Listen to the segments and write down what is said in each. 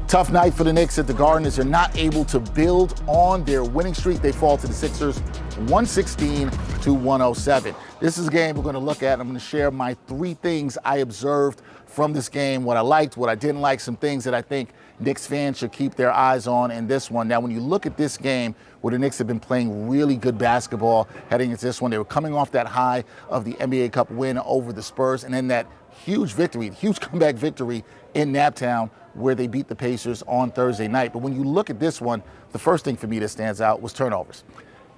Tough night for the Knicks at the Garden as they're not able to build on their winning streak. They fall to the Sixers 116-107. This is a game we're going to look at. I'm going to share my 3 things I observed from this game, what I liked, what I didn't like, some things that I think Knicks fans should keep their eyes on in this one. Now, when you look at this game where the Knicks have been playing really good basketball heading into this one, they were coming off that high of the NBA Cup win over the Spurs and then that huge victory, huge comeback victory in Naptown where they beat the Pacers on Thursday night. But when you look at this one, the first thing for me that stands out was turnovers.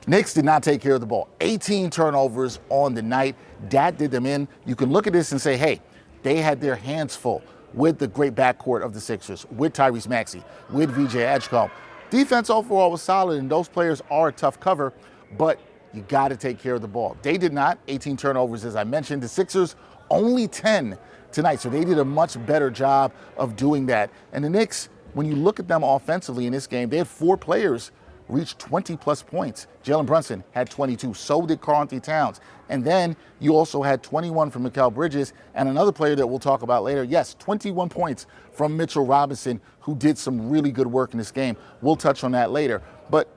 Knicks did not take care of the ball. 18 turnovers on the night. That did them in. You can look at this and say, hey, they had their hands full with the great backcourt of the Sixers, with Tyrese Maxey, with VJ Edgecombe. Defense overall was solid, and those players are a tough cover, but you got to take care of the ball. They did not. 18 turnovers, as I mentioned. The Sixers, only 10 tonight, so they did a much better job of doing that. And the Knicks, when you look at them offensively in this game, they had 4 players reach 20-plus points. Jalen Brunson had 22. So did Karl-Anthony Towns. And then you also had 21 from Mikal Bridges and another player that we'll talk about later. Yes, 21 points from Mitchell Robinson, who did some really good work in this game. We'll touch on that later. But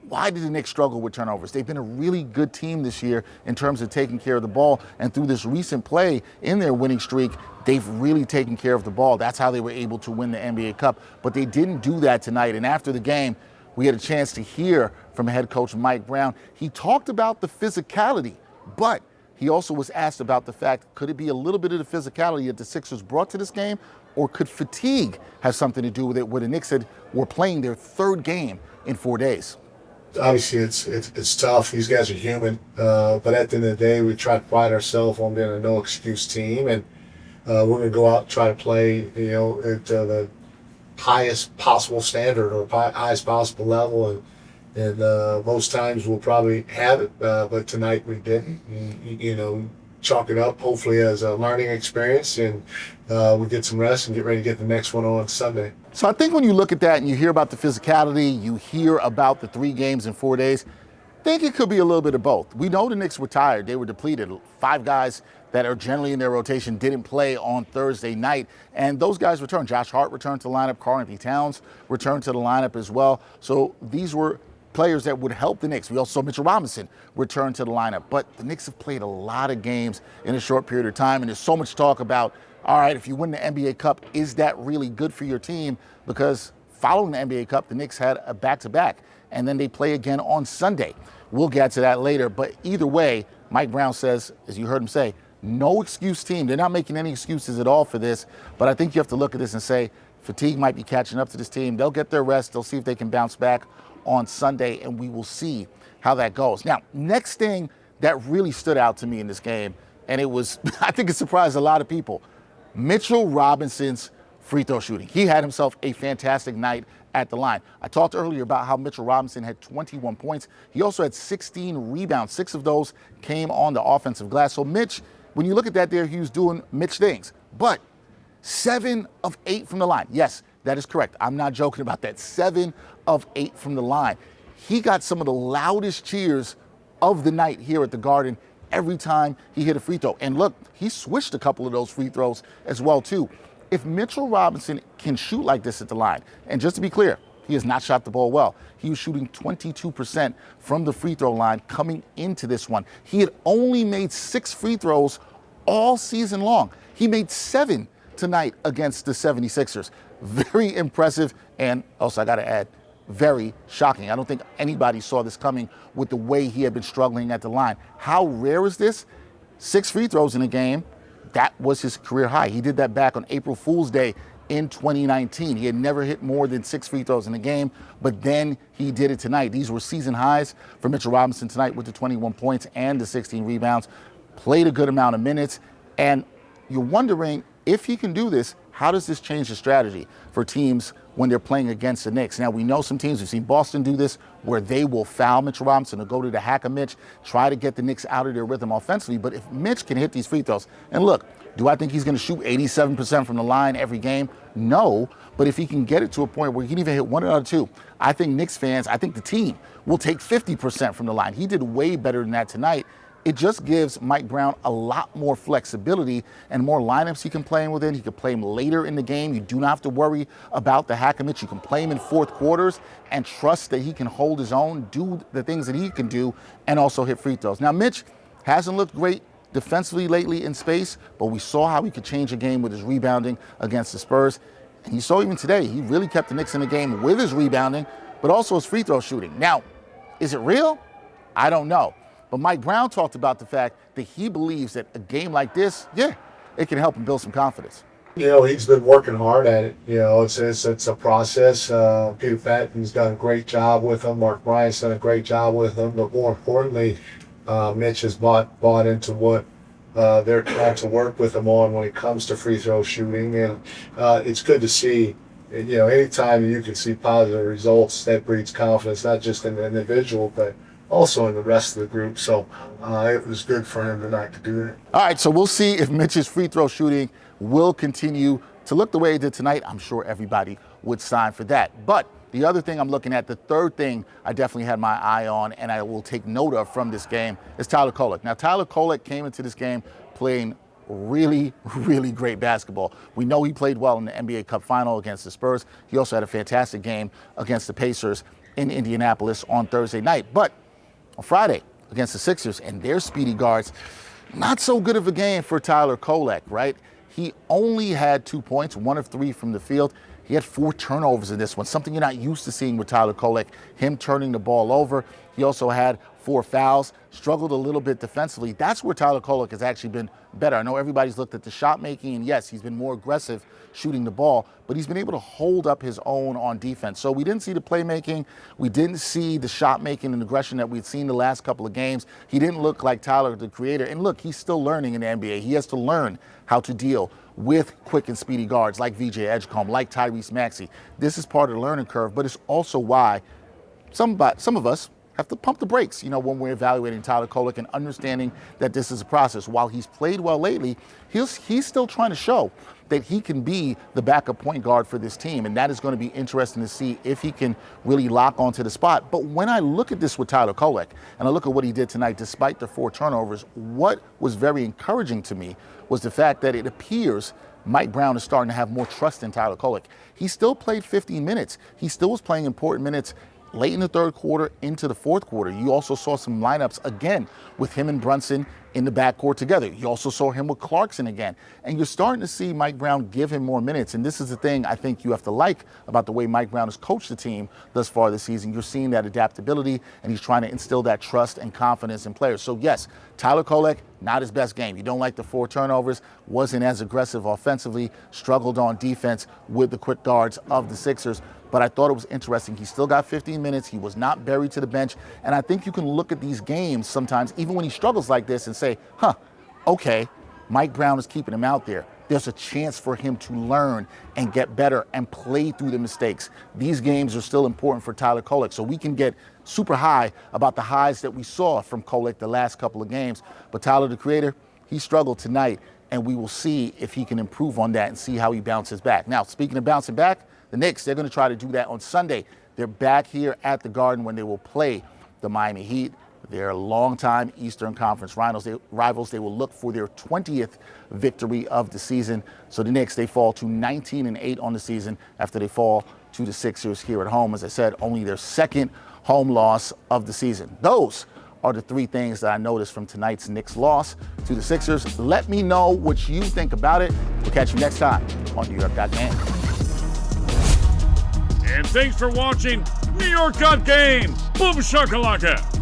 why did the Knicks struggle with turnovers? They've been a really good team this year in terms of taking care of the ball. And through this recent play in their winning streak, they've really taken care of the ball. That's how they were able to win the NBA Cup. But they didn't do that tonight. And after the game, we had a chance to hear from head coach Mike Brown. He talked about the physicality, but he also was asked about the fact, could it be a little bit of the physicality that the Sixers brought to this game, or could fatigue have something to do with it, where the Knicks were playing their 3rd game in 4 days? Obviously, it's tough. These guys are human, but at the end of the day, we try to pride ourselves on being a no-excuse team, and we're going to go out and try to play, at the highest possible standard or highest possible level, and most times we'll probably have it, but tonight we didn't. And, chalk it up hopefully as a learning experience, and we get some rest and get ready to get the next one on Sunday. So I think when you look at that and you hear about the physicality, you hear about the 3 games in 4 days, I think it could be a little bit of both. We know the Knicks were tired. They were depleted. 5 guys that are generally in their rotation didn't play on Thursday night, and those guys returned. Josh Hart returned to the lineup. Karl-Anthony Towns returned to the lineup as well. So these were players that would help the Knicks. We also saw Mitchell Robinson return to the lineup. But the Knicks have played a lot of games in a short period of time, and there's so much talk about, all right, if you win the NBA Cup, is that really good for your team? Because following the NBA Cup, the Knicks had a back-to-back, and then they play again on Sunday. We'll get to that later. But either way, Mike Brown says, as you heard him say, no excuse team. They're not making any excuses at all for this. But I think you have to look at this and say, fatigue might be catching up to this team. They'll get their rest. They'll see if they can bounce back on Sunday, and we will see how that goes. Now, next thing that really stood out to me in this game, and it was, I think it surprised a lot of people, Mitchell Robinson's free throw shooting. He had himself a fantastic night at the line. I talked earlier about how Mitchell Robinson had 21 points. He also had 16 rebounds. 6 of those came on the offensive glass. So Mitch, when you look at that there, he was doing Mitch things. But 7 of 8 from the line. Yes, that is correct. I'm not joking about that. 7 of 8 from the line. He got some of the loudest cheers of the night here at the Garden every time he hit a free throw. And look, he switched a couple of those free throws as well, too. If Mitchell Robinson can shoot like this at the line, and just to be clear, he has not shot the ball well. He was shooting 22% from the free throw line coming into this one. He had only made 6 free throws all season long. He made 7 tonight against the 76ers. Very impressive, and also I got to add, very shocking. I don't think anybody saw this coming with the way he had been struggling at the line. How rare is this? 6 free throws in a game. That was his career high. He did that back on April Fool's Day in 2019. He had never hit more than 6 free throws in a game, but then he did it tonight. These were season highs for Mitchell Robinson tonight with the 21 points and the 16 rebounds. Played a good amount of minutes, and you're wondering if he can do this, how does this change the strategy for teams when they're playing against the Knicks? Now, we know some teams, we've seen Boston do this, where they will foul Mitchell Robinson or go to the hack of Mitch, try to get the Knicks out of their rhythm offensively. But if Mitch can hit these free throws, and look, do I think he's going to shoot 87% from the line every game? No, but if he can get it to a point where he can even hit 1 out of 2, I think Knicks fans, I think the team will take 50% from the line. He did way better than that tonight. it just gives Mike Brown a lot more flexibility and more lineups he can play him within. He can play him later in the game. You do not have to worry about the hack and Mitch. You can play him in fourth quarters and trust that he can hold his own, do the things that he can do, and also hit free throws. Now, Mitch hasn't looked great defensively lately in space, but we saw how he could change a game with his rebounding against the Spurs. And you saw even today, he really kept the Knicks in the game with his rebounding, but also his free throw shooting. Now, is it real? I don't know. But Mike Brown talked about the fact that he believes that a game like this, it can help him build some confidence. He's been working hard at it. It's a process. Peter Patton's done a great job with him. Mark Bryant's done a great job with him. But more importantly, Mitch has bought into what they're trying to work with him on when it comes to free throw shooting. And it's good to see, anytime you can see positive results, that breeds confidence, not just in the individual, but also in the rest of the group. So it was good for him tonight to do it. All right, so we'll see if Mitch's free throw shooting will continue to look the way it did tonight. I'm sure everybody would sign for that. But the other thing I'm looking at, the third thing I definitely had my eye on and I will take note of from this game is Tyler Kolek. Now, Tyler Kolek came into this game playing really, really great basketball. We know he played well in the NBA Cup final against the Spurs. He also had a fantastic game against the Pacers in Indianapolis on Thursday night. But on Friday against the Sixers and their speedy guards, not so good of a game for Tyler Kolek, right? He only had 2 points, 1 of 3 from the field. He had 4 turnovers in this one, something you're not used to seeing with Tyler Kolek, him turning the ball over. He also had 4 fouls, struggled a little bit defensively. That's where Tyler Kolek has actually been better. I know everybody's looked at the shot making, and yes, he's been more aggressive shooting the ball, but he's been able to hold up his own on defense. So we didn't see the playmaking. We didn't see the shot making and aggression that we'd seen the last couple of games. He didn't look like Tyler, the creator. And look, he's still learning in the NBA. He has to learn how to deal with quick and speedy guards like VJ Edgecombe, like Tyrese Maxey. This is part of the learning curve, but it's also why some of us have to pump the brakes, when we're evaluating Tyler Kolek and understanding that this is a process. While he's played well lately, he's still trying to show that he can be the backup point guard for this team, and that is going to be interesting to see if he can really lock onto the spot. But when I look at this with Tyler Kolek, and I look at what he did tonight, despite the 4 turnovers, what was very encouraging to me was the fact that it appears Mike Brown is starting to have more trust in Tyler Kolek. He still played 15 minutes. He still was playing important minutes late in the third quarter into the fourth quarter. You also saw some lineups again with him and Brunson in the backcourt together. You also saw him with Clarkson again. And you're starting to see Mike Brown give him more minutes. And this is the thing I think you have to like about the way Mike Brown has coached the team thus far this season. You're seeing that adaptability, and he's trying to instill that trust and confidence in players. So yes, Tyler Kolek, not his best game. You don't like the 4 turnovers, wasn't as aggressive offensively, struggled on defense with the quick guards of the Sixers. But I thought it was interesting. He still got 15 minutes. He was not buried to the bench. And I think you can look at these games sometimes, even when he struggles like this, and say, okay, Mike Brown is keeping him out there. There's a chance for him to learn and get better and play through the mistakes. These games are still important for Tyler Kolek. So we can get super high about the highs that we saw from Kolek the last couple of games. But Tyler, the creator, he struggled tonight, and we will see if he can improve on that and see how he bounces back. Now, speaking of bouncing back, the Knicks, they're going to try to do that on Sunday. They're back here at the Garden when they will play the Miami Heat. They're longtime Eastern Conference rivals. They will look for their 20th victory of the season. So the Knicks, they fall to 19-8 on the season after they fall to the Sixers here at home. As I said, only their second home loss of the season. Those are the 3 things that I noticed from tonight's Knicks loss to the Sixers. Let me know what you think about it. We'll catch you next time on New York Game. And thanks for watching New York Game. Boom shakalaka.